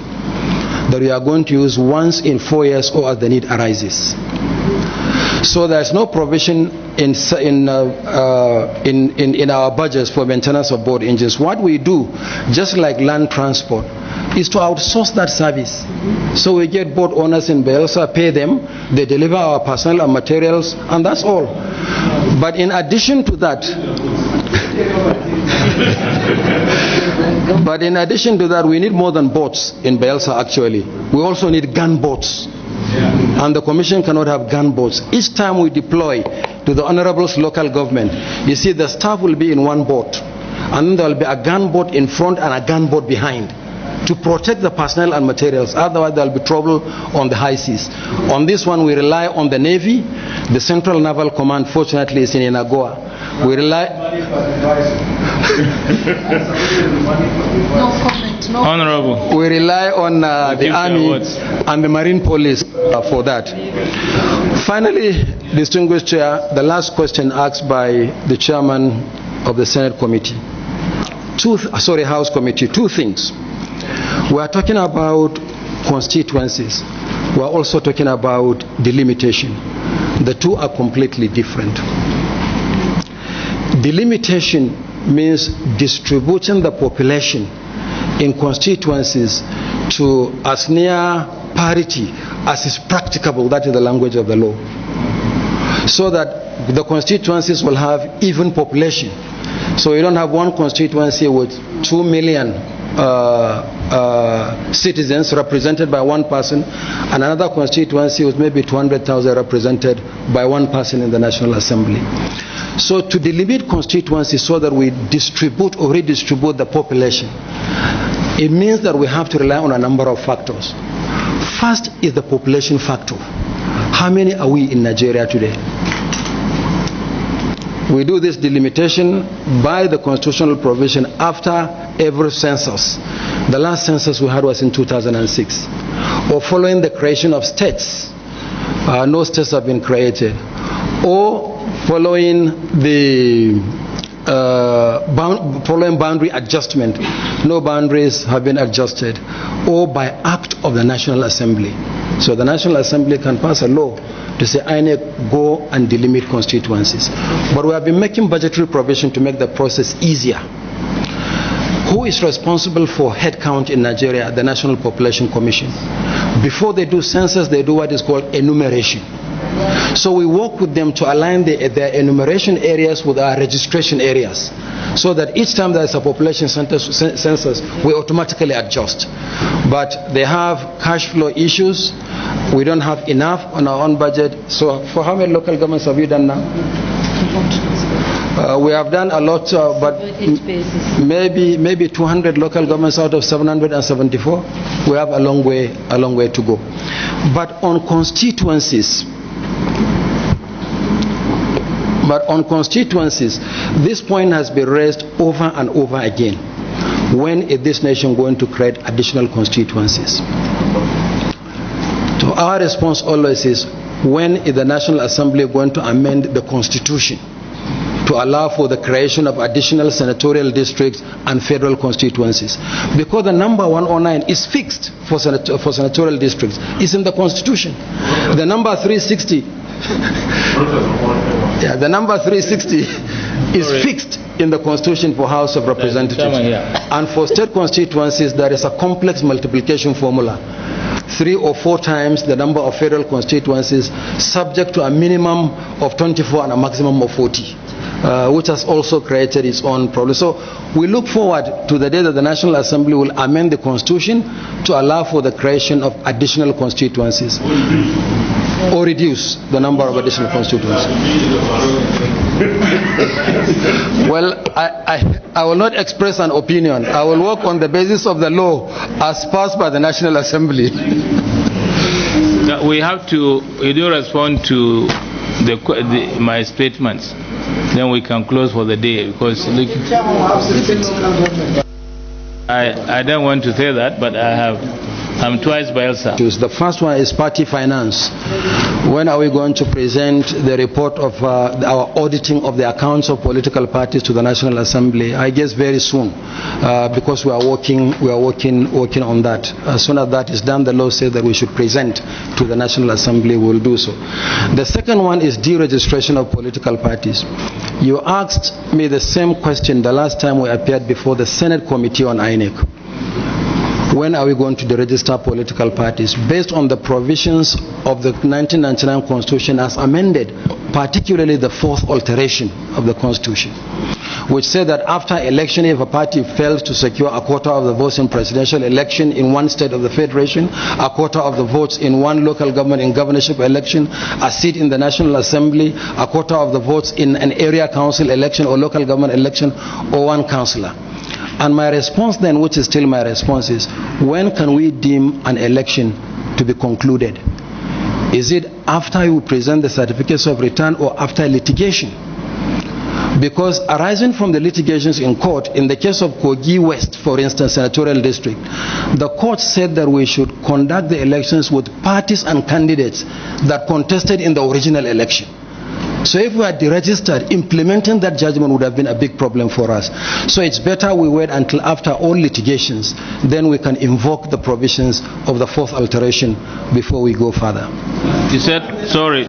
that we are going to use once in 4 years or as the need arises. So there's no provision in our budgets for maintenance of boat engines. What we do, just like land transport, is to outsource that service. So we get boat owners in Bielsa, pay them, they deliver our personnel and materials, and that's all. But in addition to that, we need more than boats in Bielsa actually. We also need gunboats. And the commission cannot have gunboats. Each time we deploy to the honorable's local government, you see the staff will be in one boat. And then there will be a gunboat in front and a gunboat behind. to protect the personnel and materials. Otherwise, there will be trouble on the high seas. On this one, we rely on the Navy. The Central Naval Command, fortunately, is in Inagoa. We rely...
No comment. No.
Honorable.
We rely on the Army and the Marine Police for that. Finally, distinguished Chair, the last question asked by the Chairman of the Senate Committee. House Committee. Two things. We are talking about constituencies. We are also talking about delimitation. The two are completely different. Delimitation means distributing the population in constituencies to as near parity as is practicable, that is the language of the law, so that the constituencies will have even population. So you don't have one constituency with 2 million citizens represented by one person, and another constituency with maybe 200,000 represented by one person in the National Assembly. So to delimit constituencies so that we distribute or redistribute the population, it means that we have to rely on a number of factors. First is the population factor. How many are we in Nigeria today? We do this delimitation by the constitutional provision after every census. The last census we had was in 2006. Or following the creation of states. No states have been created. Or following the following boundary adjustment. No boundaries have been adjusted. Or by act of the National Assembly. So the National Assembly can pass a law to say INEC go and delimit constituencies. But we have been making budgetary provision to make the process easier. Who is responsible for head count in Nigeria? The National Population Commission. Before they do census, they do what is called enumeration. So we work with them to align their enumeration areas with our registration areas, so that each time there is a population census, we automatically adjust. But they have cash flow issues. We don't have enough on our own budget. So for how many local governments have you done now? We have done a lot, but maybe 200 local governments out of 774. We have a long way to go. But on constituencies, this point has been raised over and over again. When is this nation going to create additional constituencies? So our response always is, when is the National Assembly going to amend the Constitution to allow for the creation of additional senatorial districts and federal constituencies? Because the number 109 is fixed for senatorial districts. It's in the Constitution. The number 360 the number 360 is fixed in the Constitution for House of Representatives. And for state constituencies, there is a complex multiplication formula. 3 or 4 times the number of federal constituencies, subject to a minimum of 24 and a maximum of 40. Which has also created its own problem. So we look forward to the day that the National Assembly will amend the Constitution to allow for the creation of additional constituencies, or reduce the number of additional constituencies. Well, I will not express an opinion. I will work on the basis of the law as passed by the National Assembly.
We have to, you do respond to my statements. Then we can close for the day, because I don't want to say that, but I'm twice by Elsa.
The first one is party finance. When are we going to present the report of our auditing of the accounts of political parties to the National Assembly? I guess very soon, because we are working on that. As soon as that is done, the law says that we should present to the National Assembly. We will do so. The second one is deregistration of political parties. You asked me the same question the last time we appeared before the Senate Committee on INEC. When are we going to deregister political parties? Based on the provisions of the 1999 Constitution as amended, particularly the 4th alteration of the Constitution, which said that after election, if a party fails to secure a quota of the votes in presidential election in one state of the Federation, a quota of the votes in one local government in governorship election, a seat in the National Assembly, a quota of the votes in an area council election or local government election, or one councillor. And my response then, which is still my response, is when can we deem an election to be concluded? Is it after you present the certificates of return or after litigation? Because arising from the litigations in court, in the case of Kogi West, for instance, senatorial district, the court said that we should conduct the elections with parties and candidates that contested in the original election. So if we had deregistered, implementing that judgment would have been a big problem for us. So it's better we wait until after all litigations, then we can invoke the provisions of the fourth alteration before we go further.
You said, sorry.